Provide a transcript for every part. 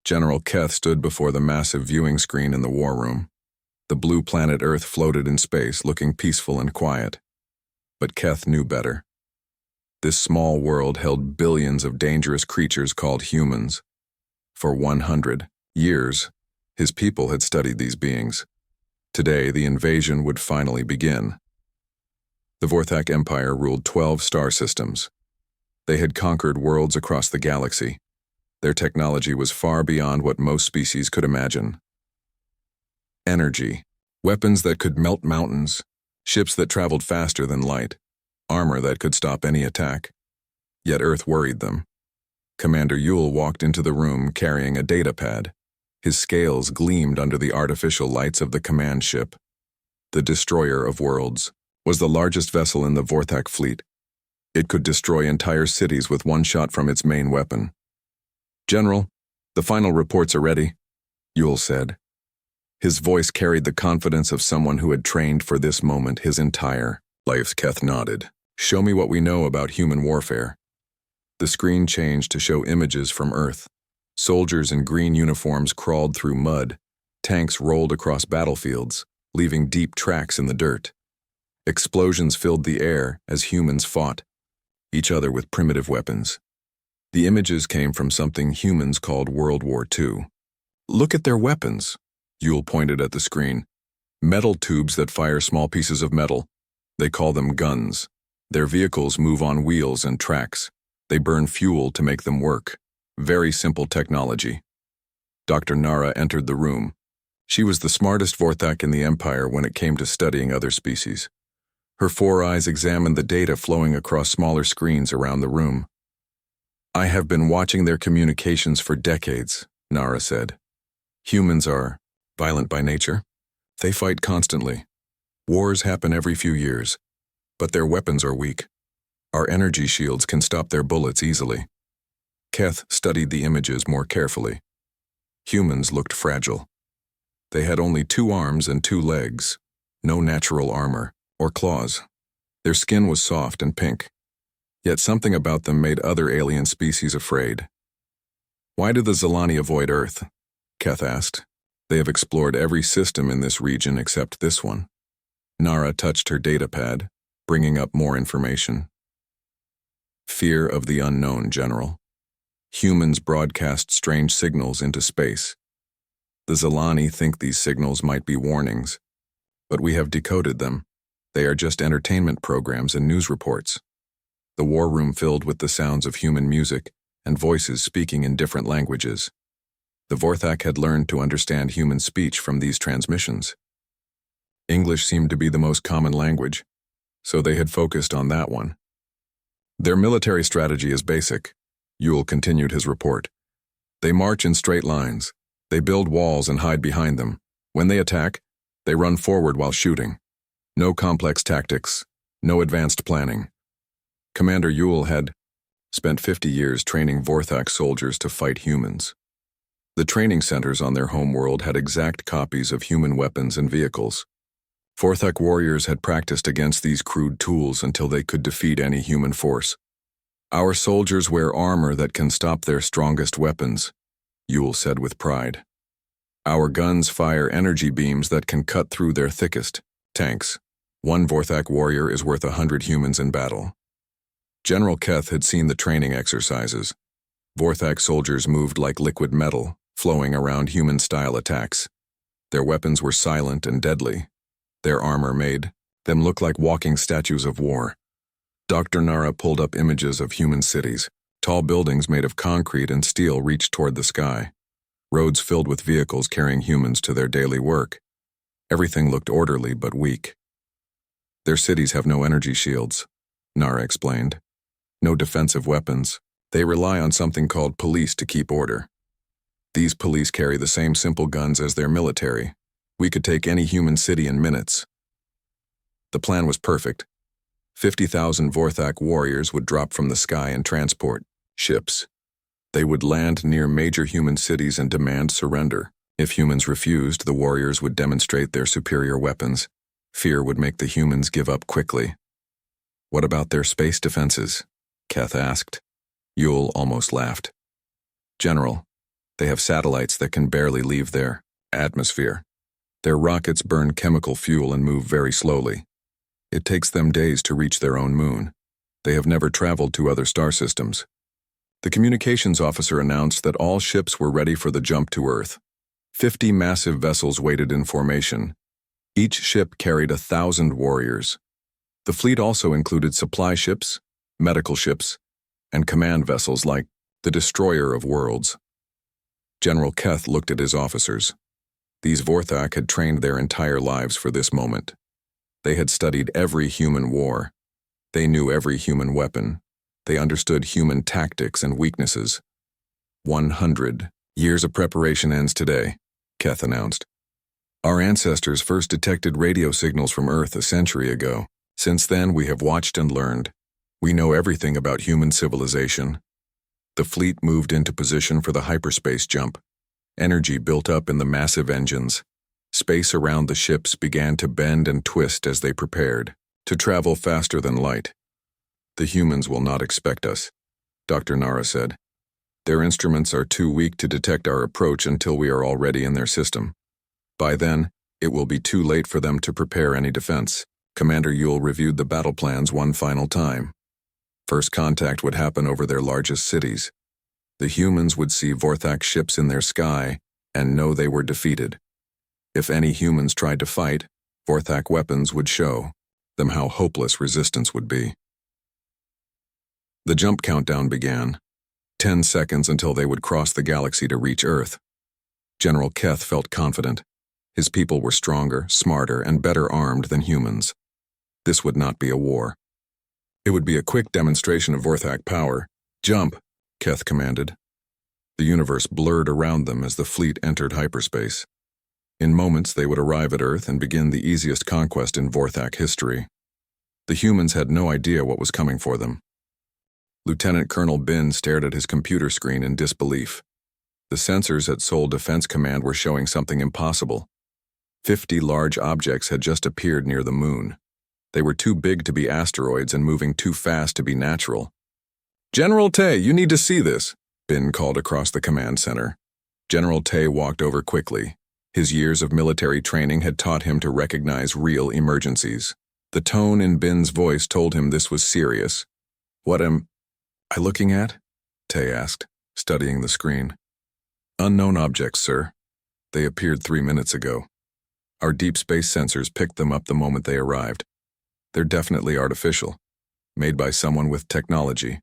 General Keth stood before the massive viewing screen in the war room. The blue planet Earth floated in space, looking peaceful and quiet. But Keth knew better. This small world held billions of dangerous creatures called humans. For 100 years, his people had studied these beings. Today, the invasion would finally begin. The Vorthak Empire ruled 12 star systems. They had conquered worlds across the galaxy. Their technology was far beyond what most species could imagine. Energy, weapons that could melt mountains, ships that traveled faster than light, armor that could stop any attack. Yet Earth worried them. Commander Yule walked into the room carrying a data pad. His scales gleamed under the artificial lights of the command ship. The Destroyer of Worlds was the largest vessel in the Vorthak fleet. It could destroy entire cities with one shot from its main weapon. "General, the final reports are ready," Yule said. His voice carried the confidence of someone who had trained for this moment his entire life. Keth nodded. "Show me what we know about human warfare." The screen changed to show images from Earth. Soldiers in green uniforms crawled through mud. Tanks rolled across battlefields, leaving deep tracks in the dirt. Explosions filled the air as humans fought, each other with primitive weapons. The images came from something humans called World War II. "Look at their weapons," Yule pointed at the screen. "Metal tubes that fire small pieces of metal. They call them guns. Their vehicles move on wheels and tracks. They burn fuel to make them work. Very simple technology." Dr. Nara entered the room. She was the smartest Vorthak in the Empire when it came to studying other species. Her 4 eyes examined the data flowing across smaller screens around the room. "I have been watching their communications for decades," Nara said. "Humans are violent by nature. They fight constantly. Wars happen every few years, but their weapons are weak. Our energy shields can stop their bullets easily." Keth studied the images more carefully. Humans looked fragile. They had only 2 arms and 2 legs, no natural armor or claws. Their skin was soft and pink. Yet something about them made other alien species afraid. "Why do the Zilani avoid Earth?" Keth asked. "They have explored every system in this region except this one." Nara touched her data pad, bringing up more information. "Fear of the unknown, General. Humans broadcast strange signals into space. The Zilani think these signals might be warnings, but we have decoded them. They are just entertainment programs and news reports." The war room filled with the sounds of human music and voices speaking in different languages. The Vorthak had learned to understand human speech from these transmissions. English seemed to be the most common language, so they had focused on that one. "Their military strategy is basic," Yule continued his report. "They march in straight lines. They build walls and hide behind them. When they attack, they run forward while shooting. No complex tactics, no advanced planning." Commander Yule had spent 50 years training Vorthak soldiers to fight humans. The training centers on their homeworld had exact copies of human weapons and vehicles. Vorthak warriors had practiced against these crude tools until they could defeat any human force. "Our soldiers wear armor that can stop their strongest weapons," Yule said with pride. "Our guns fire energy beams that can cut through their thickest tanks. One Vorthak warrior is worth 100 humans in battle." General Keth had seen the training exercises. Vorthak soldiers moved like liquid metal, flowing around human-style attacks. Their weapons were silent and deadly. Their armor made them look like walking statues of war. Dr. Nara pulled up images of human cities. Tall buildings made of concrete and steel reached toward the sky. Roads filled with vehicles carrying humans to their daily work. Everything looked orderly but weak. "Their cities have no energy shields," Nara explained. "No defensive weapons. They rely on something called police to keep order. These police carry the same simple guns as their military. We could take any human city in minutes." The plan was perfect. 50,000 Vorthak warriors would drop from the sky and transport ships. They would land near major human cities and demand surrender. If humans refused, the warriors would demonstrate their superior weapons. Fear would make the humans give up quickly. "What about their space defenses?" Keth asked. Yule almost laughed. "General, They have satellites that can barely leave their atmosphere. Their rockets burn chemical fuel and move very slowly. It takes them days to reach their own moon. They have never traveled to other star systems. The communications officer announced that all ships were ready for the jump to Earth. 50 massive vessels waited in formation. Each ship carried 1,000 warriors. The fleet also included supply ships, medical ships, and command vessels like the Destroyer of Worlds. General Keth looked at his officers. These Vorthak had trained their entire lives for this moment. They had studied every human war. They knew every human weapon. They understood human tactics and weaknesses. 100 years of preparation ends today, Keth announced. Our ancestors first detected radio signals from Earth a century ago. Since then, we have watched and learned. We know everything about human civilization. The fleet moved into position for the hyperspace jump. Energy built up in the massive engines. Space around the ships began to bend and twist as they prepared to travel faster than light. The humans will not expect us, Dr. Nara said. Their instruments are too weak to detect our approach until we are already in their system. By then, it will be too late for them to prepare any defense. Commander Yule reviewed the battle plans one final time. First contact would happen over their largest cities. The humans would see Vorthak ships in their sky and know they were defeated. If any humans tried to fight, Vorthak weapons would show them how hopeless resistance would be. The jump countdown began. 10 seconds until they would cross the galaxy to reach Earth. General Keth felt confident. His people were stronger, smarter, and better armed than humans. This would not be a war. It would be a quick demonstration of Vorthak power. Jump, Keth commanded. The universe blurred around them as the fleet entered hyperspace. In moments, they would arrive at Earth and begin the easiest conquest in Vorthak history. The humans had no idea what was coming for them. Lieutenant Colonel Bin stared at his computer screen in disbelief. The sensors at Seoul Defense Command were showing something impossible. 50 large objects had just appeared near the moon. They were too big to be asteroids and moving too fast to be natural. General Tay, you need to see this, Bin called across the command center. General Tay walked over quickly. His years of military training had taught him to recognize real emergencies. The tone in Bin's voice told him this was serious. What am I looking at? Tay asked, studying the screen. Unknown objects, sir. They appeared 3 minutes ago. Our deep space sensors picked them up the moment they arrived. They're definitely artificial, made by someone with technology.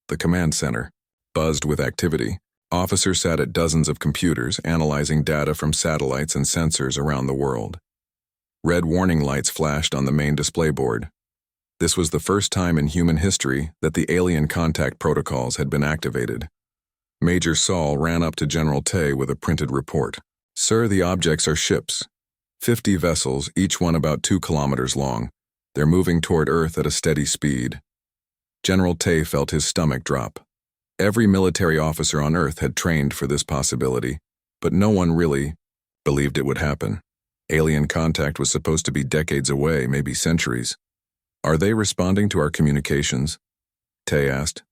The command center buzzed with activity. Officers sat at dozens of computers analyzing data from satellites and sensors around the world. Red warning lights flashed on the main display board. This was the first time in human history that the alien contact protocols had been activated. Major Saul ran up to General Tay with a printed report. Sir, the objects are ships. 50 vessels, each one about 2 kilometers long. They're moving toward Earth at a steady speed. General Tay felt his stomach drop. Every military officer on Earth had trained for this possibility, but no one really believed it would happen. Alien contact was supposed to be decades away, maybe centuries. Are they responding to our communications? Tay asked.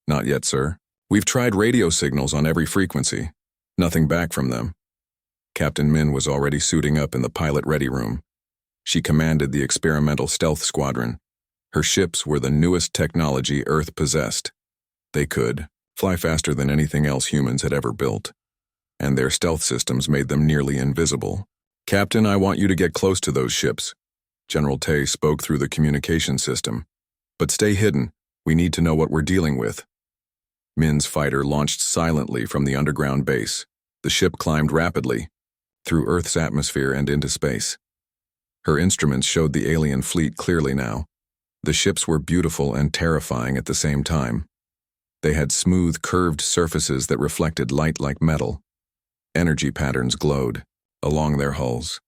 Not yet, sir. We've tried radio signals on every frequency. Nothing back from them. Captain Min was already suiting up in the pilot ready room. She commanded the experimental stealth squadron. Her ships were the newest technology Earth possessed. They could fly faster than anything else humans had ever built, and their stealth systems made them nearly invisible. Captain, I want you to get close to those ships. General Tay spoke through the communication system. But stay hidden. We need to know what we're dealing with. Min's fighter launched silently from the underground base. The ship climbed rapidly, through Earth's atmosphere and into space. Her instruments showed the alien fleet clearly now. The ships were beautiful and terrifying at the same time. They had smooth, curved surfaces that reflected light like metal. Energy patterns glowed along their hulls.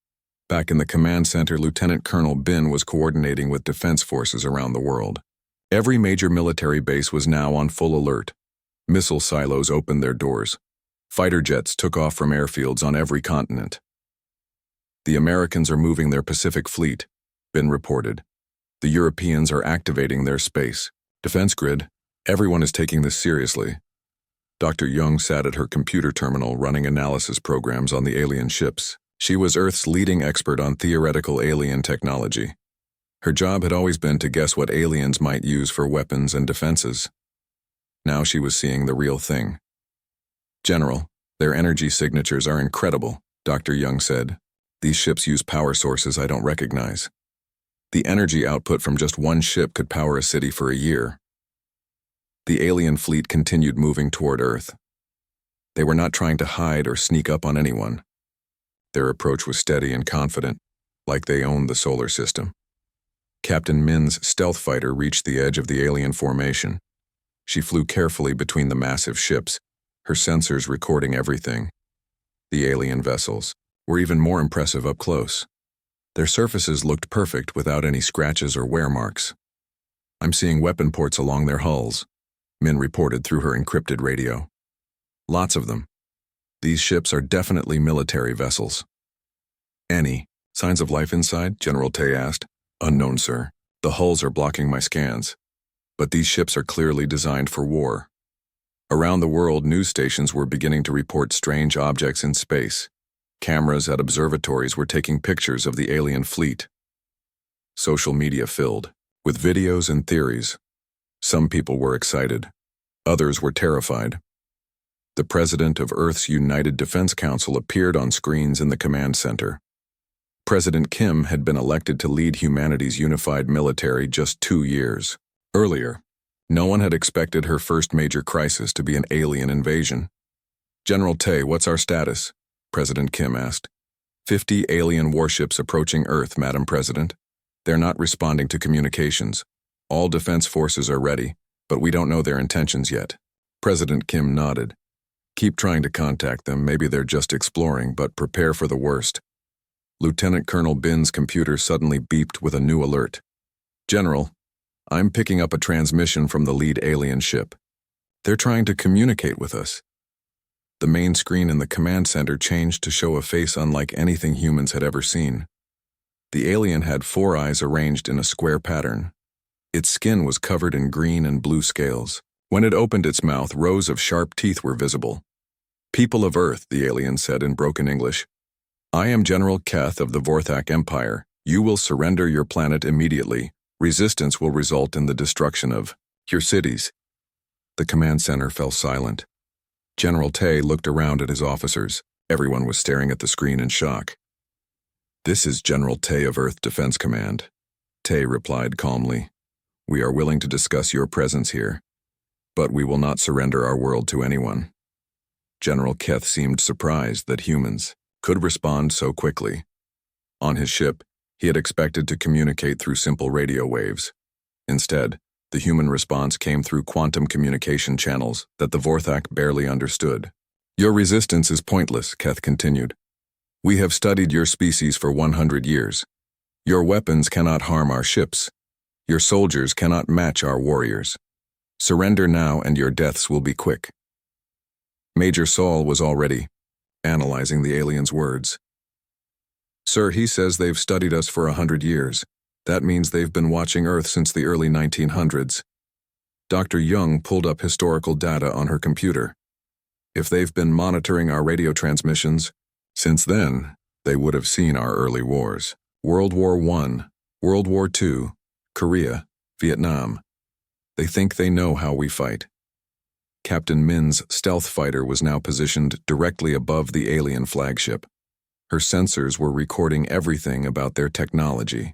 Back in the command center, Lieutenant Colonel Bin was coordinating with defense forces around the world. Every major military base was now on full alert. Missile silos opened their doors. Fighter jets took off from airfields on every continent. The Americans are moving their Pacific Fleet, Bin reported. The Europeans are activating their space defense grid. Everyone is taking this seriously. Dr. Young sat at her computer terminal running analysis programs on the alien ships. She was Earth's leading expert on theoretical alien technology. Her job had always been to guess what aliens might use for weapons and defenses. Now she was seeing the real thing. "General, their energy signatures are incredible," Dr. Young said. "These ships use power sources I don't recognize. The energy output from just one ship could power a city for a year." The alien fleet continued moving toward Earth. They were not trying to hide or sneak up on anyone. Their approach was steady and confident, like they owned the solar system. Captain Min's stealth fighter reached the edge of the alien formation. She flew carefully between the massive ships, her sensors recording everything. The alien vessels were even more impressive up close. Their surfaces looked perfect without any scratches or wear marks. "I'm seeing weapon ports along their hulls," Min reported through her encrypted radio. "Lots of them. These ships are definitely military vessels." "Any signs of life inside?" General Tay asked. "Unknown, sir. The hulls are blocking my scans. But these ships are clearly designed for war." Around the world, news stations were beginning to report strange objects in space. Cameras at observatories were taking pictures of the alien fleet. Social media filled with videos and theories. Some people were excited. Others were terrified. The president of Earth's United Defense Council appeared on screens in the command center. President Kim had been elected to lead humanity's unified military just 2 years earlier. No one had expected her first major crisis to be an alien invasion. "General Tay, what's our status?" President Kim asked. 50 alien warships approaching Earth, Madam President. They're not responding to communications. All defense forces are ready, but we don't know their intentions yet." President Kim nodded. "Keep trying to contact them. Maybe they're just exploring, but prepare for the worst." Lieutenant Colonel Bin's computer suddenly beeped with a new alert. "General, I'm picking up a transmission from the lead alien ship. They're trying to communicate with us." The main screen in the command center changed to show a face unlike anything humans had ever seen. The alien had 4 eyes arranged in a square pattern. Its skin was covered in green and blue scales. When it opened its mouth, rows of sharp teeth were visible. "People of Earth," the alien said in broken English, "I am General Keth of the Vorthak Empire. You will surrender your planet immediately. Resistance will result in the destruction of your cities." The command center fell silent. General Tay looked around at his officers. Everyone was staring at the screen in shock. "This is General Tay of Earth Defense Command." Tay replied calmly. "We are willing to discuss your presence here, but we will not surrender our world to anyone." General Keth seemed surprised that humans could respond so quickly. On his ship, he had expected to communicate through simple radio waves. Instead, the human response came through quantum communication channels that the Vorthak barely understood. "Your resistance is pointless," Keth continued. "We have studied your species for 100 years. Your weapons cannot harm our ships. Your soldiers cannot match our warriors. Surrender now and your deaths will be quick." Major Saul was already analyzing the alien's words. "Sir, he says they've studied us for 100 years. That means they've been watching Earth since the early 1900s. Dr. Young pulled up historical data on her computer. If they've been monitoring our radio transmissions since then, they would have seen our early wars. World War I, World War II, Korea, Vietnam. They think they know how we fight." Captain Min's stealth fighter was now positioned directly above the alien flagship. Her sensors were recording everything about their technology.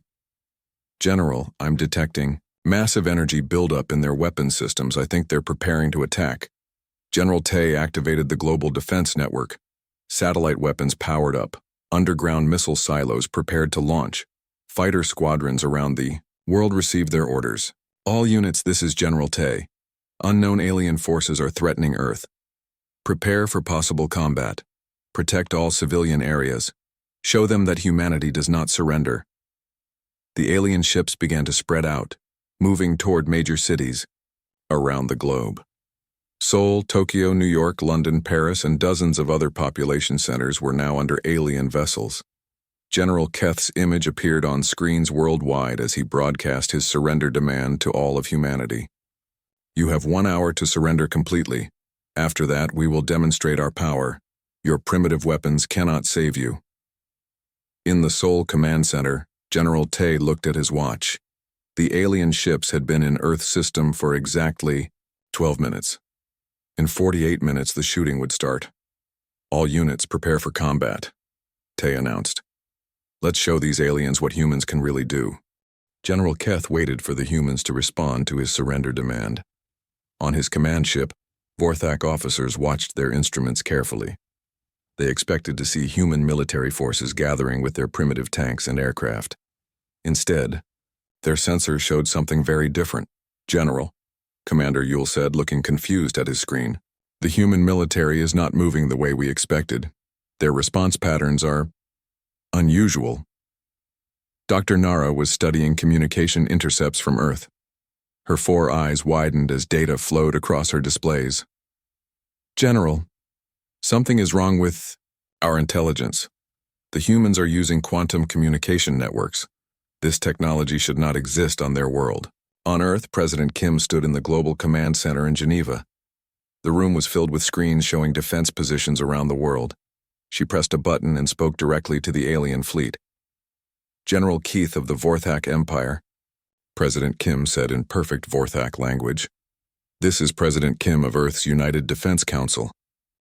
"General, I'm detecting massive energy buildup in their weapon systems. I think they're preparing to attack." General Tay activated the global defense network. Satellite weapons powered up. Underground missile silos prepared to launch. Fighter squadrons around the world received their orders. "All units, this is General Tay. Unknown alien forces are threatening Earth. Prepare for possible combat. Protect all civilian areas. Show them that humanity does not surrender." The alien ships began to spread out, moving toward major cities around the globe. Seoul, Tokyo, New York, London, Paris, and dozens of other population centers were now under alien vessels. General Keth's image appeared on screens worldwide as he broadcast his surrender demand to all of humanity. "You have 1 hour to surrender completely. After that, we will demonstrate our power. Your primitive weapons cannot save you. In the Seoul Command Center, General Tae looked at his watch. The alien ships had been in Earth system for exactly 12 minutes. In 48 minutes, the shooting would start. All units prepare for combat, Tae announced. Let's show these aliens what humans can really do. General Keth waited for the humans to respond to his surrender demand. On his command ship, Vorthak officers watched their instruments carefully. They expected to see human military forces gathering with their primitive tanks and aircraft. Instead, their sensors showed something very different. General, Commander Yule said, looking confused at his screen. The human military is not moving the way we expected. Their response patterns are unusual. Dr. Nara was studying communication intercepts from Earth. Her 4 eyes widened as data flowed across her displays. General, something is wrong with our intelligence. The humans are using quantum communication networks. This technology should not exist on their world. On Earth, President Kim stood in the Global Command Center in Geneva. The room was filled with screens showing defense positions around the world. She pressed a button and spoke directly to the alien fleet. General Keith of the Vorthak Empire, President Kim said in perfect Vorthak language. This is President Kim of Earth's United Defense Council.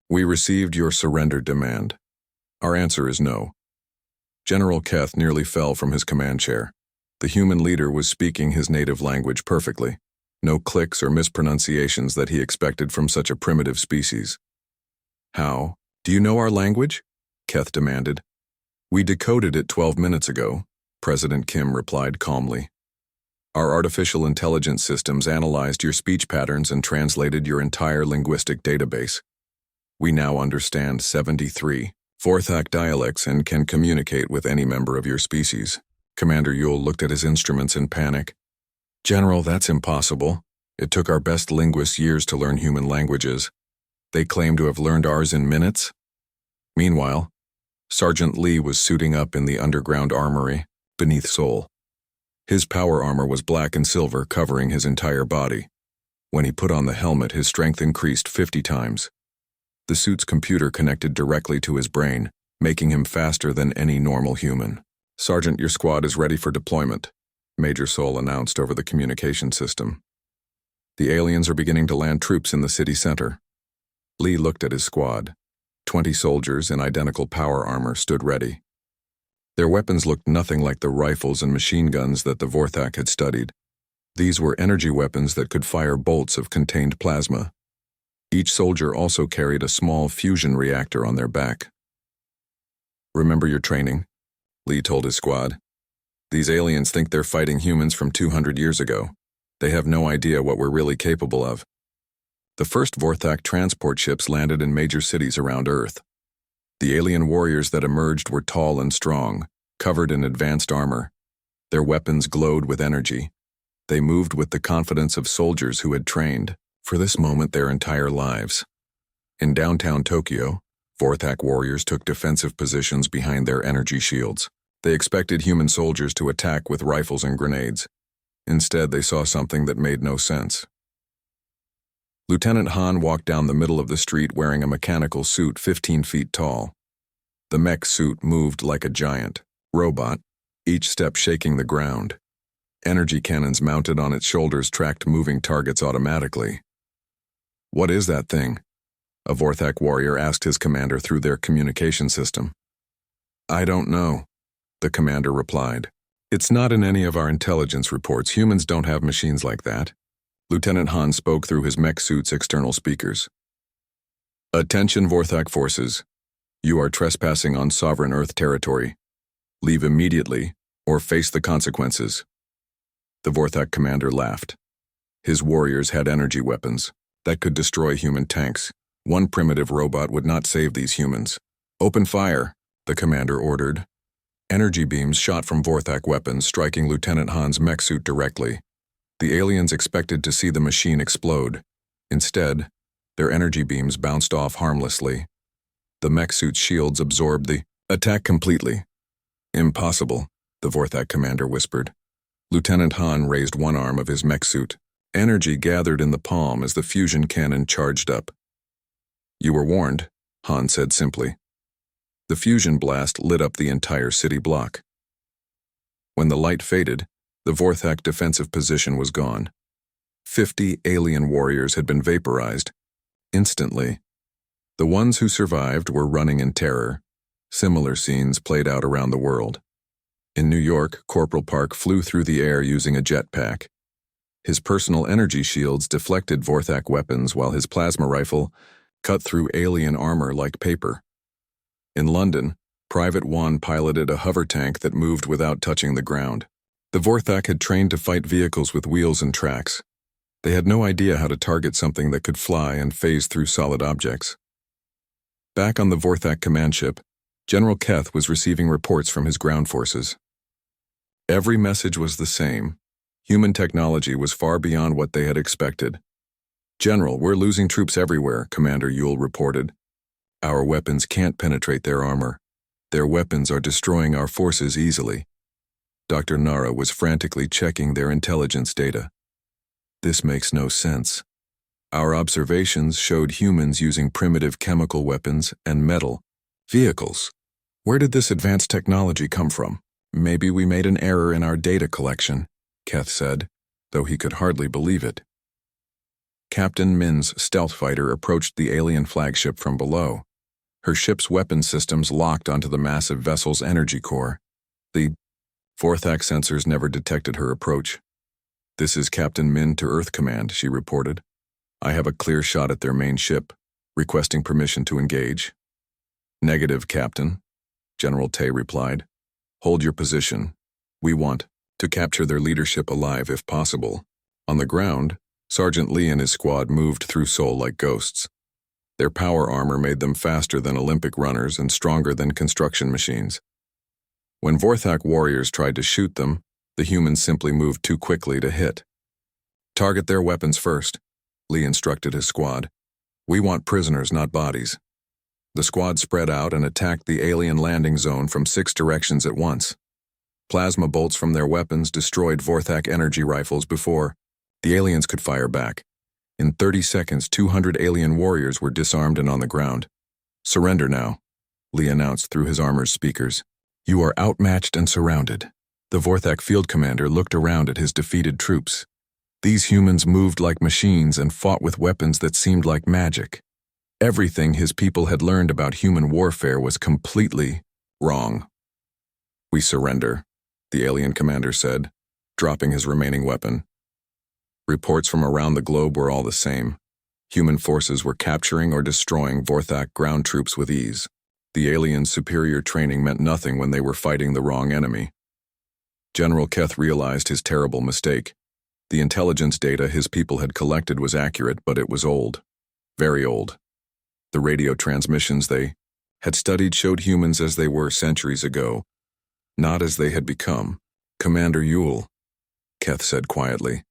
We received your surrender demand. Our answer is no. General Keth nearly fell from his command chair. The human leader was speaking his native language perfectly. No clicks or mispronunciations that he expected from such a primitive species. How? Do you know our language? Keth demanded. We decoded it 12 minutes ago, President Kim replied calmly. Our artificial intelligence systems analyzed your speech patterns and translated your entire linguistic database. We now understand 73 Vorthak dialects and can communicate with any member of your species. Commander Yule looked at his instruments in panic. General, that's impossible. It took our best linguists years to learn human languages. They claim to have learned ours in minutes. Meanwhile, Sergeant Lee was suiting up in the underground armory beneath Seoul. His power armor was black and silver, covering his entire body. When he put on the helmet, his strength increased 50 times. The suit's computer connected directly to his brain, making him faster than any normal human. Sergeant, your squad is ready for deployment, Major Seoul announced over the communication system. The aliens are beginning to land troops in the city center. Lee looked at his squad. 20 soldiers in identical power armor stood ready. Their weapons looked nothing like the rifles and machine guns that the Vorthak had studied. These were energy weapons that could fire bolts of contained plasma. Each soldier also carried a small fusion reactor on their back. Remember your training, Lee told his squad. These aliens think they're fighting humans from 200 years ago. They have no idea what we're really capable of. The first Vorthak transport ships landed in major cities around Earth. The alien warriors that emerged were tall and strong, covered in advanced armor. Their weapons glowed with energy. They moved with the confidence of soldiers who had trained for this moment their entire lives. In downtown Tokyo, Vorthak warriors took defensive positions behind their energy shields. They expected human soldiers to attack with rifles and grenades. Instead, they saw something that made no sense. Lieutenant Han walked down the middle of the street wearing a mechanical suit 15 feet tall. The mech suit moved like a giant robot, each step shaking the ground. Energy cannons mounted on its shoulders tracked moving targets automatically. What is that thing? A Vorthak warrior asked his commander through their communication system. I don't know, the commander replied. It's not in any of our intelligence reports. Humans don't have machines like that. Lieutenant Han spoke through his mech suit's external speakers. Attention Vorthak forces. You are trespassing on sovereign Earth territory. Leave immediately or face the consequences. The Vorthak commander laughed. His warriors had energy weapons that could destroy human tanks. One primitive robot would not save these humans. Open fire, the commander ordered. Energy beams shot from Vorthak weapons, striking Lieutenant Han's mech suit directly. The aliens expected to see the machine explode. Instead, their energy beams bounced off harmlessly. The mech suit's shields absorbed the attack completely. Impossible, the Vorthak commander whispered. Lieutenant Han raised one arm of his mech suit. Energy gathered in the palm as the fusion cannon charged up. You were warned, Han said simply. The fusion blast lit up the entire city block. When the light faded, the Vorthak defensive position was gone. 50 alien warriors had been vaporized. Instantly. The ones who survived were running in terror. Similar scenes played out around the world. In New York, Corporal Park flew through the air using a jetpack. His personal energy shields deflected Vorthak weapons while his plasma rifle cut through alien armor like paper. In London, Private Wan piloted a hover tank that moved without touching the ground. The Vorthak had trained to fight vehicles with wheels and tracks. They had no idea how to target something that could fly and phase through solid objects. Back on the Vorthak command ship, General Keth was receiving reports from his ground forces. Every message was the same. Human technology was far beyond what they had expected. "General, we're losing troops everywhere," Commander Yule reported. "Our weapons can't penetrate their armor. Their weapons are destroying our forces easily." Dr. Nara was frantically checking their intelligence data. "This makes no sense. Our observations showed humans using primitive chemical weapons and metal vehicles. Where did this advanced technology come from?" "Maybe we made an error in our data collection," Keth said, though he could hardly believe it. Captain Min's stealth fighter approached the alien flagship from below. Her ship's weapon systems locked onto the massive vessel's energy core. The Vorthak sensors never detected her approach. "This is Captain Min to Earth Command," she reported. "I have a clear shot at their main ship, requesting permission to engage." "Negative, Captain," General Tay replied. "Hold your position. We want to capture their leadership alive if possible." On the ground, Sergeant Lee and his squad moved through Seoul like ghosts. Their power armor made them faster than Olympic runners and stronger than construction machines. When Vorthak warriors tried to shoot them, the humans simply moved too quickly to hit. "Target their weapons first," Lee instructed his squad. "We want prisoners, not bodies." The squad spread out and attacked the alien landing zone from 6 directions at once. Plasma bolts from their weapons destroyed Vorthak energy rifles before the aliens could fire back. In 30 seconds, 200 alien warriors were disarmed and on the ground. "Surrender now," Lee announced through his armor's speakers. "You are outmatched and surrounded." The Vorthak field commander looked around at his defeated troops. These humans moved like machines and fought with weapons that seemed like magic. Everything his people had learned about human warfare was completely wrong. "We surrender," the alien commander said, dropping his remaining weapon. Reports from around the globe were all the same. Human forces were capturing or destroying Vorthak ground troops with ease. The aliens' superior training meant nothing when they were fighting the wrong enemy. General Keth realized his terrible mistake. The intelligence data his people had collected was accurate, but it was old. Very old. The radio transmissions they had studied showed humans as they were centuries ago, not as they had become. "Commander Yule," Keth said quietly,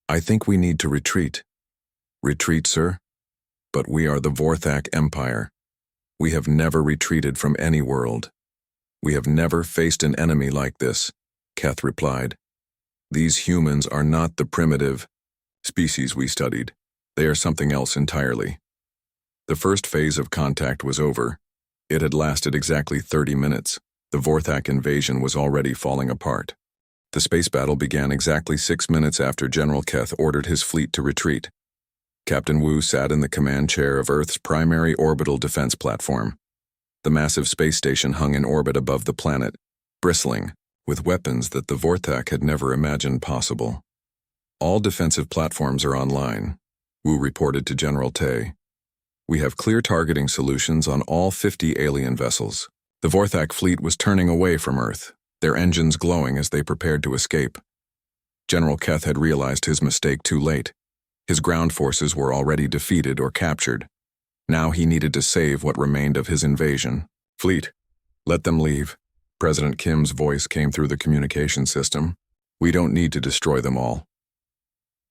"I think we need to retreat." "Retreat, sir? But we are the Vorthak Empire. We have never retreated from any world. We have never faced an enemy like this," Keth replied. "These humans are not the primitive species we studied. They are something else entirely." The first phase of contact was over. It had lasted exactly 30 minutes. The Vorthak invasion was already falling apart. The space battle began exactly 6 minutes after General Keth ordered his fleet to retreat. Captain Wu sat in the command chair of Earth's primary orbital defense platform. The massive space station hung in orbit above the planet, bristling with weapons that the Vorthak had never imagined possible. "All defensive platforms are online," Wu reported to General Tay. "We have clear targeting solutions on all 50 alien vessels." The Vorthak fleet was turning away from Earth, their engines glowing as they prepared to escape. General Keth had realized his mistake too late. His ground forces were already defeated or captured. Now he needed to save what remained of his invasion. "Fleet, let them leave." President Kim's voice came through the communication system. "We don't need to destroy them all."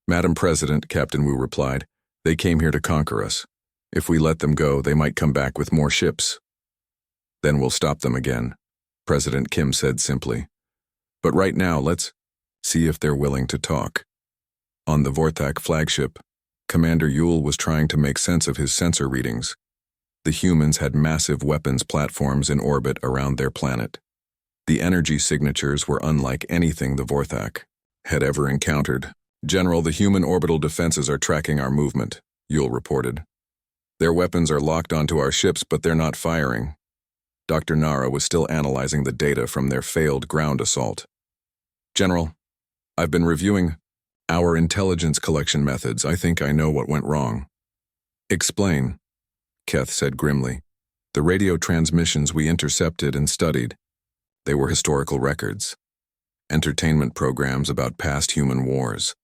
"Madam President," Captain Wu replied, "they came here to conquer us. If we let them go, they might come back with more ships. Then we'll stop them again," President Kim said simply. "But right now, let's see if they're willing to talk." On the Vorthak flagship, Commander Yule was trying to make sense of his sensor readings. The humans had massive weapons platforms in orbit around their planet. The energy signatures were unlike anything the Vorthak had ever encountered. "General, the human orbital defenses are tracking our movement," Yule reported. "Their weapons are locked onto our ships, but they're not firing." Dr. Nara was still analyzing the data from their failed ground assault. "General, I've been reviewing our intelligence collection methods. I think I know what went wrong." "Explain," Keth said grimly. "The radio transmissions we intercepted and studied, they were historical records. Entertainment programs about past human wars.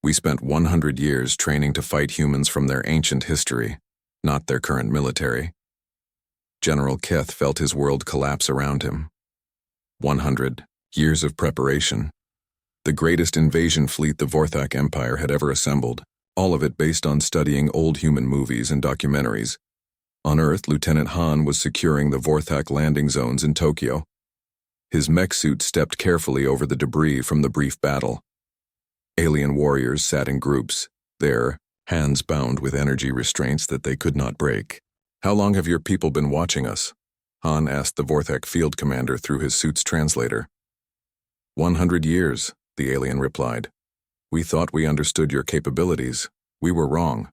We spent 100 years training to fight humans from their ancient history, not their current military." General Keth felt his world collapse around him. 100 years of preparation. The greatest invasion fleet the Vorthak Empire had ever assembled, all of it based on studying old human movies and documentaries. On Earth, Lieutenant Han was securing the Vorthak landing zones in Tokyo. His mech suit stepped carefully over the debris from the brief battle. Alien warriors sat in groups, their hands bound with energy restraints that they could not break. "How long have your people been watching us?" Han asked the Vorthak field commander through his suit's translator. 100 years, the alien replied. "We thought we understood your capabilities. We were wrong."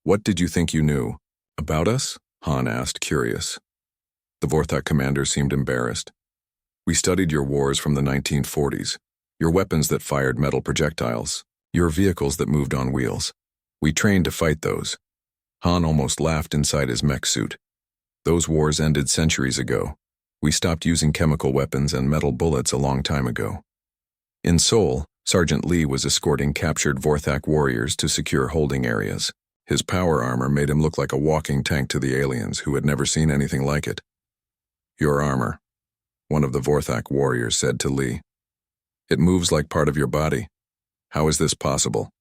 "What did you think you knew about us?" Han asked, curious. The Vorthak commander seemed embarrassed. "We studied your wars from the 1940s, your weapons that fired metal projectiles, your vehicles that moved on wheels. We trained to fight those." Han almost laughed inside his mech suit. "Those wars ended centuries ago. We stopped using chemical weapons and metal bullets a long time ago." In Seoul, Sergeant Lee was escorting captured Vorthak warriors to secure holding areas. His power armor made him look like a walking tank to the aliens who had never seen anything like it. "Your armor," one of the Vorthak warriors said to Lee. "It moves like part of your body. How is this possible?"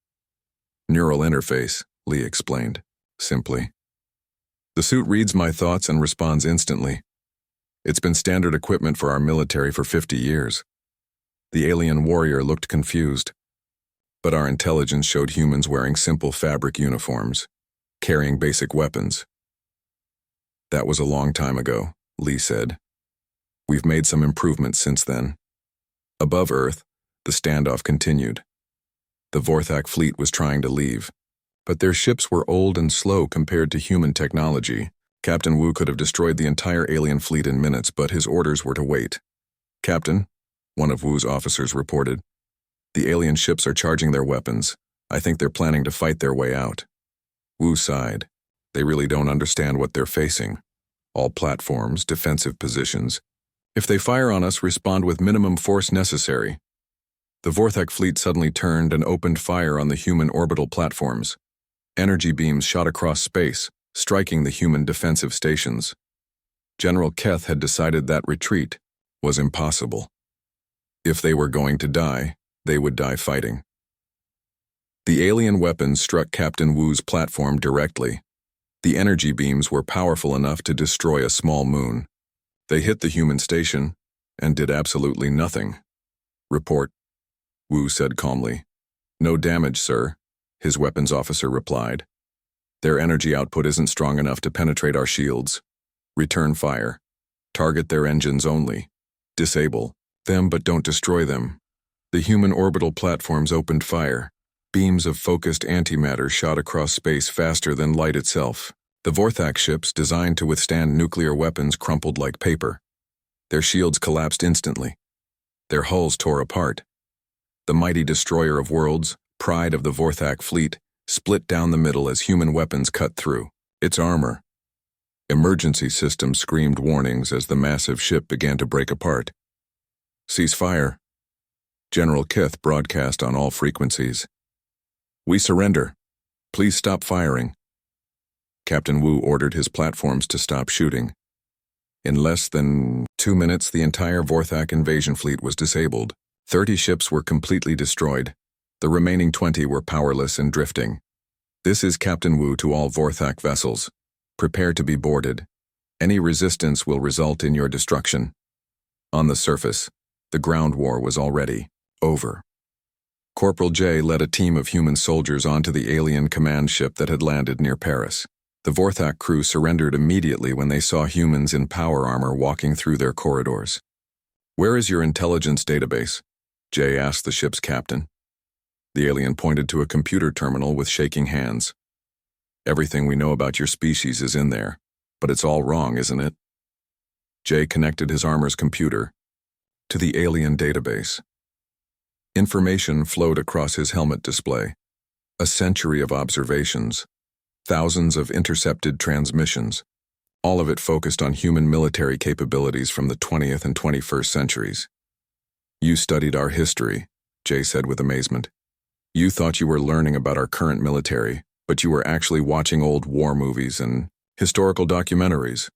"Neural interface," Lee explained, simply. "The suit reads my thoughts and responds instantly. It's been standard equipment for our military for 50 years. The alien warrior looked confused. "But our intelligence showed humans wearing simple fabric uniforms, carrying basic weapons." "That was a long time ago," Lee said. "We've made some improvements since then." Above Earth, the standoff continued. The Vorthak fleet was trying to leave, but their ships were old and slow compared to human technology. Captain Wu could have destroyed the entire alien fleet in minutes, but his orders were to wait. "Captain," one of Wu's officers reported, "the alien ships are charging their weapons. I think they're planning to fight their way out." Wu sighed. "They really don't understand what they're facing. All platforms, defensive positions. If they fire on us, respond with minimum force necessary." The Vorthak fleet suddenly turned and opened fire on the human orbital platforms. Energy beams shot across space, striking the human defensive stations. General Keth had decided that retreat was impossible. If they were going to die, they would die fighting. The alien weapons struck Captain Wu's platform directly. The energy beams were powerful enough to destroy a small moon. They hit the human station and did absolutely nothing. "Report," Wu said calmly. "No damage, sir," his weapons officer replied. "Their energy output isn't strong enough to penetrate our shields. Return fire. Target their engines only. Disable them but don't destroy them." The human orbital platforms opened fire. Beams of focused antimatter shot across space faster than light itself. The Vorthak ships, designed to withstand nuclear weapons, crumpled like paper. Their shields collapsed instantly. Their hulls tore apart. The mighty destroyer of worlds, pride of the Vorthak fleet, split down the middle as human weapons cut through its armor. Emergency systems screamed warnings as the massive ship began to break apart. "Cease fire," General Keth broadcast on all frequencies. "We surrender. Please stop firing." Captain Wu ordered his platforms to stop shooting. In less than 2 minutes, the entire Vorthak invasion fleet was disabled. 30 ships were completely destroyed. The remaining 20 were powerless and drifting. "This is Captain Wu to all Vorthak vessels. Prepare to be boarded. Any resistance will result in your destruction." On the surface, the ground war was already over. Corporal J led a team of human soldiers onto the alien command ship that had landed near Paris. The Vorthak crew surrendered immediately when they saw humans in power armor walking through their corridors. "Where is your intelligence database?" Jay asked the ship's captain. The alien pointed to a computer terminal with shaking hands. "Everything we know about your species is in there, but it's all wrong, isn't it?" Jay connected his armor's computer to the alien database. Information flowed across his helmet display. A century of observations, thousands of intercepted transmissions, all of it focused on human military capabilities from the 20th and 21st centuries. "You studied our history," Jay said with amazement. "You thought you were learning about our current military, but you were actually watching old war movies and historical documentaries."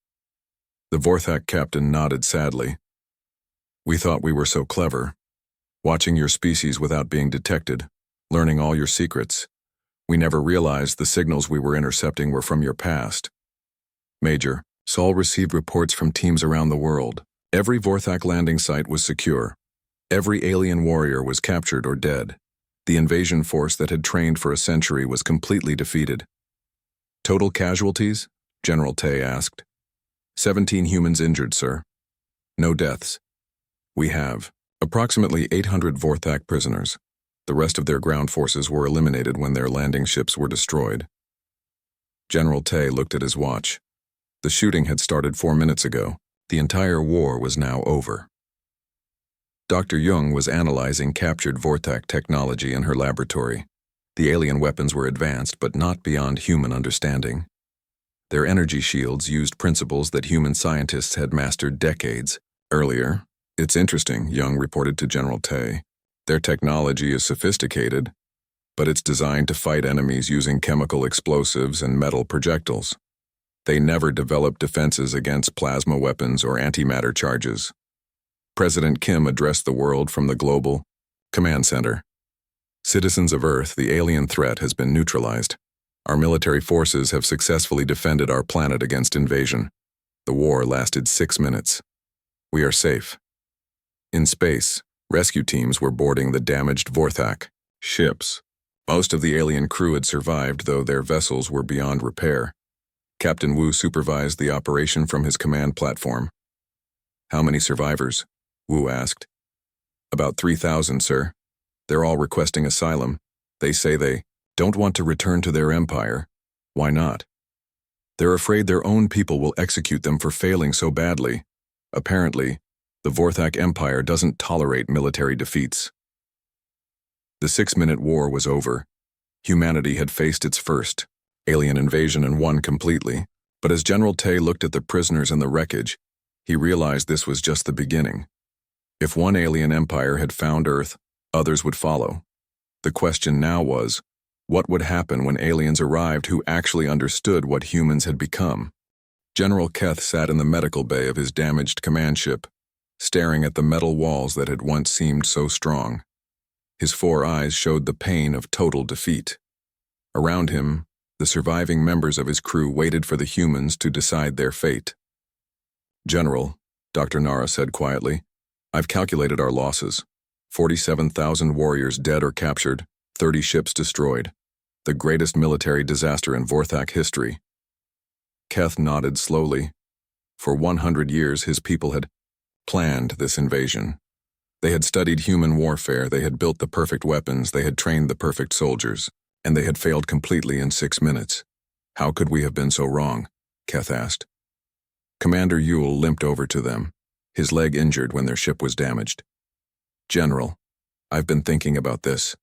The Vorthak captain nodded sadly. "We thought we were so clever, watching your species without being detected, learning all your secrets. We never realized the signals we were intercepting were from your past." "Major, Saul received reports from teams around the world. Every Vorthak landing site was secure. Every alien warrior was captured or dead. The invasion force that had trained for a century was completely defeated." "Total casualties?" General Tay asked. 17 humans injured, sir. No deaths. We have approximately 800 Vorthak prisoners. The rest of their ground forces were eliminated when their landing ships were destroyed." General Tay looked at his watch. The shooting had started 4 minutes ago. The entire war was now over. Dr. Jung was analyzing captured Vorthak technology in her laboratory. The alien weapons were advanced, but not beyond human understanding. Their energy shields used principles that human scientists had mastered decades earlier. "It's interesting," Jung reported to General Tay. "Their technology is sophisticated, but it's designed to fight enemies using chemical explosives and metal projectiles. They never developed defenses against plasma weapons or antimatter charges." President Kim addressed the world from the Global Command Center. "Citizens of Earth, the alien threat has been neutralized. Our military forces have successfully defended our planet against invasion. The war lasted 6 minutes. We are safe." In space, rescue teams were boarding the damaged Vorthak ships. Most of the alien crew had survived, though their vessels were beyond repair. Captain Wu supervised the operation from his command platform. "How many survivors?" Wu asked. "About 3,000, sir. They're all requesting asylum. They say they don't want to return to their empire." "Why not?" "They're afraid their own people will execute them for failing so badly. Apparently, the Vorthak Empire doesn't tolerate military defeats." The 6-minute war was over. Humanity had faced its first alien invasion and won completely. But as General Tay looked at the prisoners and the wreckage, he realized this was just the beginning. If one alien empire had found Earth, others would follow. The question now was, what would happen when aliens arrived who actually understood what humans had become? General Keth sat in the medical bay of his damaged command ship, staring at the metal walls that had once seemed so strong. His 4 eyes showed the pain of total defeat. Around him, the surviving members of his crew waited for the humans to decide their fate. "General," Dr. Nara said quietly, "I've calculated our losses. 47,000 warriors dead or captured, 30 ships destroyed. The greatest military disaster in Vorthak history." Keth nodded slowly. For 100 years, his people had planned this invasion. They had studied human warfare, they had built the perfect weapons, they had trained the perfect soldiers, and they had failed completely in 6 minutes. "How could we have been so wrong?" Keth asked. Commander Yule limped over to them, his leg injured when their ship was damaged. "General, I've been thinking about this.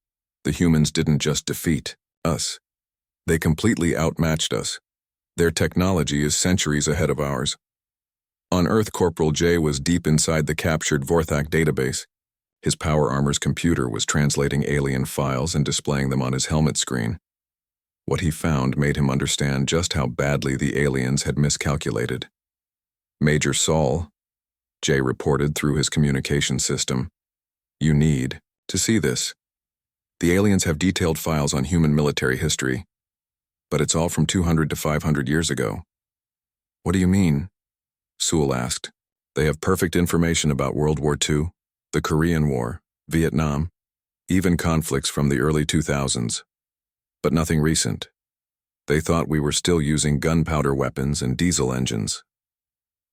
The humans didn't just defeat us. They completely outmatched us. Their technology is centuries ahead of ours." On Earth, Corporal J was deep inside the captured Vorthak database. His power armor's computer was translating alien files and displaying them on his helmet screen. What he found made him understand just how badly the aliens had miscalculated. "Major Saul," Jay reported through his communication system, "you need to see this. The aliens have detailed files on human military history, but it's all from 200 to 500 years ago." "What do you mean?" Sewell asked. "They have perfect information about World War II, the Korean War, Vietnam, even conflicts from the early 2000s, but nothing recent. They thought we were still using gunpowder weapons and diesel engines.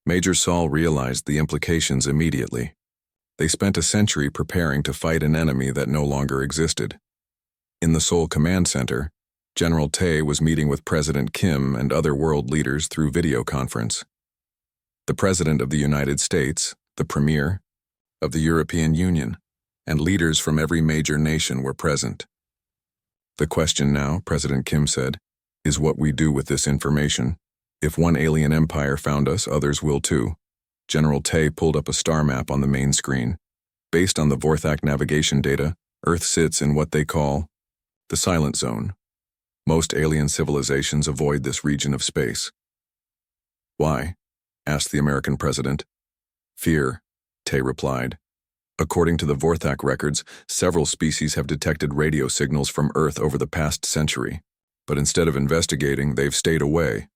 Major Saul realized the implications immediately. They spent a century preparing to fight an enemy that no longer existed. In the Seoul Command Center, General Tae was meeting with President Kim and other world leaders through video conference. The President of the United States, the Premier of the European Union, and leaders from every major nation were present. The question now, President Kim said, is what we do with this information. If one alien empire found us, others will too. General Tae pulled up a star map on the main screen. Based on the Vorthak navigation data, Earth sits in what they call the silent zone. Most alien civilizations avoid this region of space. Why? Asked the American president. Fear, Tae replied. According to the Vorthak records, several species have detected radio signals from Earth over the past century, but instead of investigating, they've stayed away.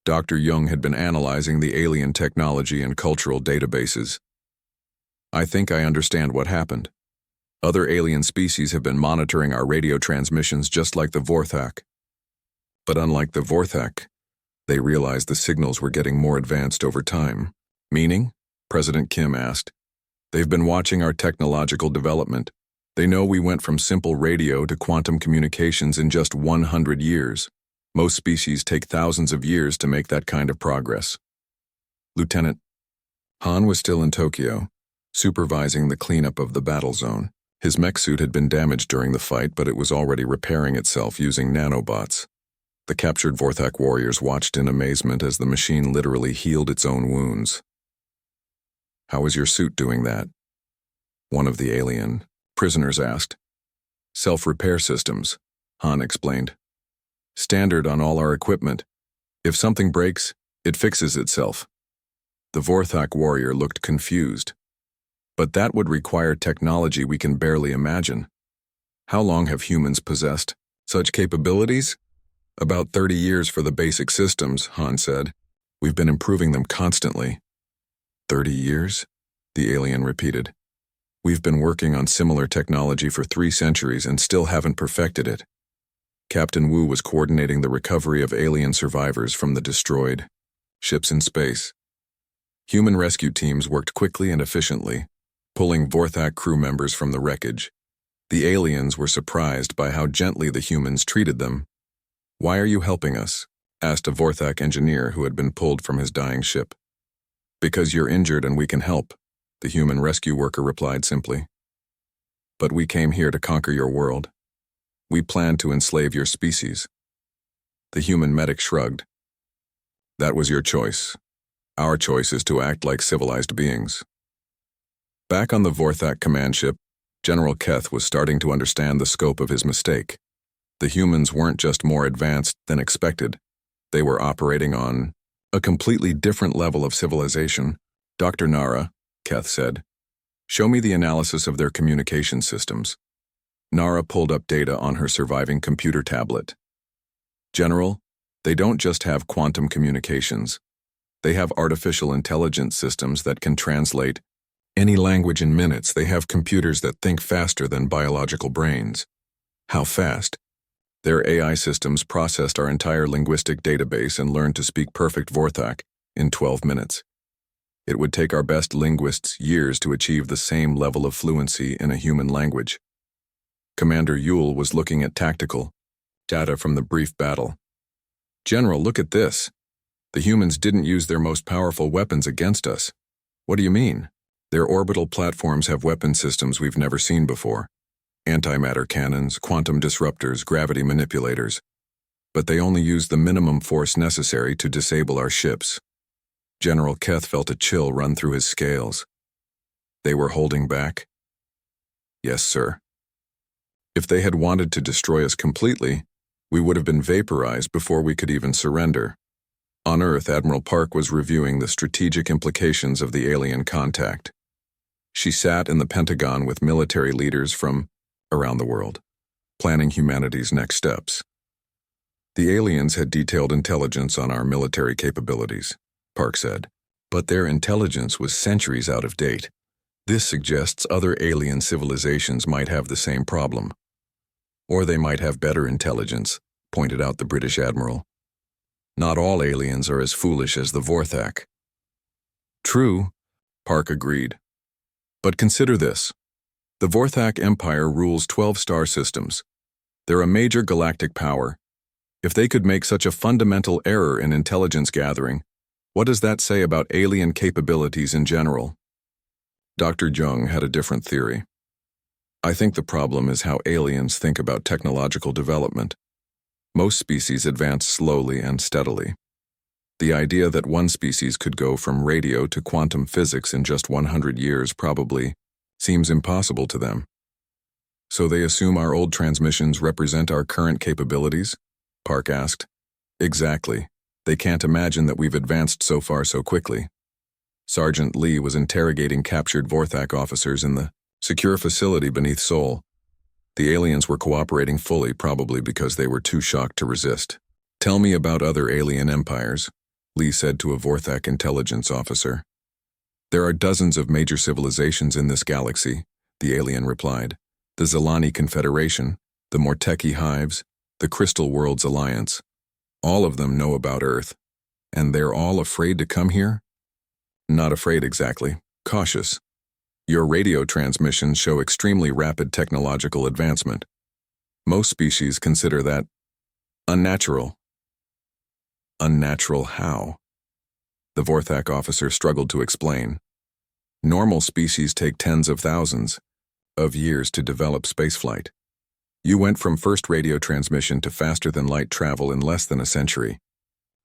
Dr. Jung had been analyzing the alien technology and cultural databases. I think I understand what happened. Other alien species have been monitoring our radio transmissions just like the Vorthak. But unlike the Vorthak, they realized the signals were getting more advanced over time. Meaning? President Kim asked. They've been watching our technological development. They know we went from simple radio to quantum communications in just 100 years. Most species take thousands of years to make that kind of progress. Lieutenant Han was still in Tokyo, supervising the cleanup of the battle zone. His mech suit had been damaged during the fight, but it was already repairing itself using nanobots. The captured Vorthak warriors watched in amazement as the machine literally healed its own wounds. How is your suit doing that? One of the alien prisoners asked. Self-repair systems, Han explained. Standard on all our equipment. If something breaks, it fixes itself. The Vorthak warrior looked confused. But that would require technology we can barely imagine. How long have humans possessed such capabilities? About 30 years for the basic systems, Han said. We've been improving them constantly. 30 years? The alien repeated. We've been working on similar technology for 3 centuries and still haven't perfected it. Captain Wu was coordinating the recovery of alien survivors from the destroyed ships in space. Human rescue teams worked quickly and efficiently, pulling Vorthak crew members from the wreckage. The aliens were surprised by how gently the humans treated them. Why are you helping us? Asked a Vorthak engineer who had been pulled from his dying ship. Because you're injured and we can help, the human rescue worker replied simply. But we came here to conquer your world. We plan to enslave your species. The human medic shrugged. That was your choice. Our choice is to act like civilized beings. Back on the Vorthak command ship, General Keth was starting to understand the scope of his mistake. The humans weren't just more advanced than expected. They were operating on a completely different level of civilization. Dr. Nara, Keth said, show me the analysis of their communication systems. Nara pulled up data on her surviving computer tablet. General, they don't just have quantum communications. They have artificial intelligence systems that can translate any language in minutes. They have computers that think faster than biological brains. How fast? Their AI systems processed our entire linguistic database and learned to speak perfect Vorthak in 12 minutes. It would take our best linguists years to achieve the same level of fluency in a human language. Commander Yule was looking at tactical data from the brief battle. General, look at this. The humans didn't use their most powerful weapons against us. What do you mean? Their orbital platforms have weapon systems we've never seen before. Antimatter cannons, quantum disruptors, gravity manipulators. But they only use the minimum force necessary to disable our ships. General Keth felt a chill run through his scales. They were holding back? Yes, sir. If they had wanted to destroy us completely, we would have been vaporized before we could even surrender. On Earth, Admiral Park was reviewing the strategic implications of the alien contact. She sat in the Pentagon with military leaders from around the world, planning humanity's next steps. The aliens had detailed intelligence on our military capabilities, Park said, but their intelligence was centuries out of date. This suggests other alien civilizations might have the same problem. Or they might have better intelligence, pointed out the British admiral. Not all aliens are as foolish as the Vorthak. True, Park agreed. But consider this. The Vorthak Empire rules 12 star systems. They're a major galactic power. If they could make such a fundamental error in intelligence gathering, what does that say about alien capabilities in general? Dr. Jung had a different theory. I think the problem is how aliens think about technological development. Most species advance slowly and steadily. The idea that one species could go from radio to quantum physics in just 100 years probably seems impossible to them. So they assume our old transmissions represent our current capabilities? Park asked. Exactly. They can't imagine that we've advanced so far so quickly. Sergeant Lee was interrogating captured Vorthak officers in the secure facility beneath Seoul. The aliens were cooperating fully, probably because they were too shocked to resist. Tell me about other alien empires, Lee said to a Vorthak intelligence officer. There are dozens of major civilizations in this galaxy, the alien replied. The Zelani Confederation, the Morteki Hives, the Crystal Worlds Alliance. All of them know about Earth. And they're all afraid to come here? Not afraid exactly, cautious. Your radio transmissions show extremely rapid technological advancement. Most species consider that unnatural. Unnatural how? The Vorthak officer struggled to explain. Normal species take tens of thousands of years to develop spaceflight. You went from first radio transmission to faster-than-light travel in less than a century.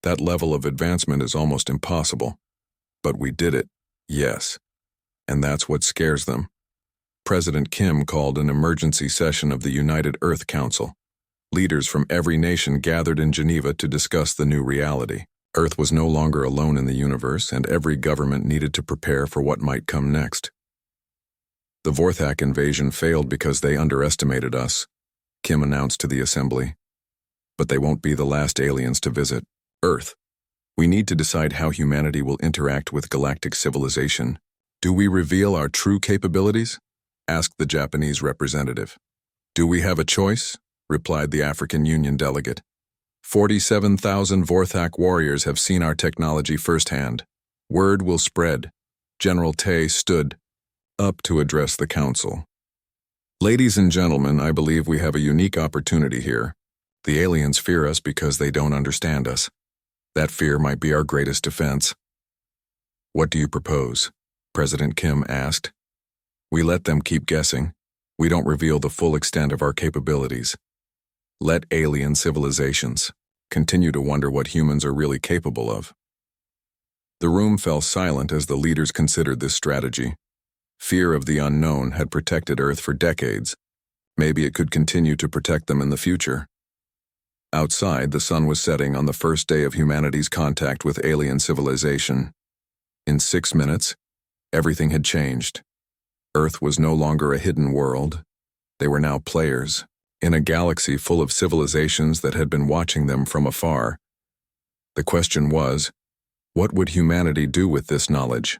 That level of advancement is almost impossible. But we did it, yes. And that's what scares them. President Kim called an emergency session of the United Earth Council. Leaders from every nation gathered in Geneva to discuss the new reality. Earth was no longer alone in the universe, and every government needed to prepare for what might come next. The Vorthak invasion failed because they underestimated us, Kim announced to the assembly. But they won't be the last aliens to visit Earth. We need to decide how humanity will interact with galactic civilization. Do we reveal our true capabilities? Asked the Japanese representative. Do we have a choice? Replied the African Union delegate. 47,000 Vorthak warriors have seen our technology firsthand. Word will spread. General Tay stood up to address the council. Ladies and gentlemen, I believe we have a unique opportunity here. The aliens fear us because they don't understand us. That fear might be our greatest defense. What do you propose? President Kim asked. We let them keep guessing. We don't reveal the full extent of our capabilities. Let alien civilizations continue to wonder what humans are really capable of. The room fell silent as the leaders considered this strategy. Fear of the unknown had protected Earth for decades. Maybe it could continue to protect them in the future. Outside, the sun was setting on the first day of humanity's contact with alien civilization. In 6 minutes, everything had changed. Earth was no longer a hidden world. They were now players, in a galaxy full of civilizations that had been watching them from afar. The question was, what would humanity do with this knowledge?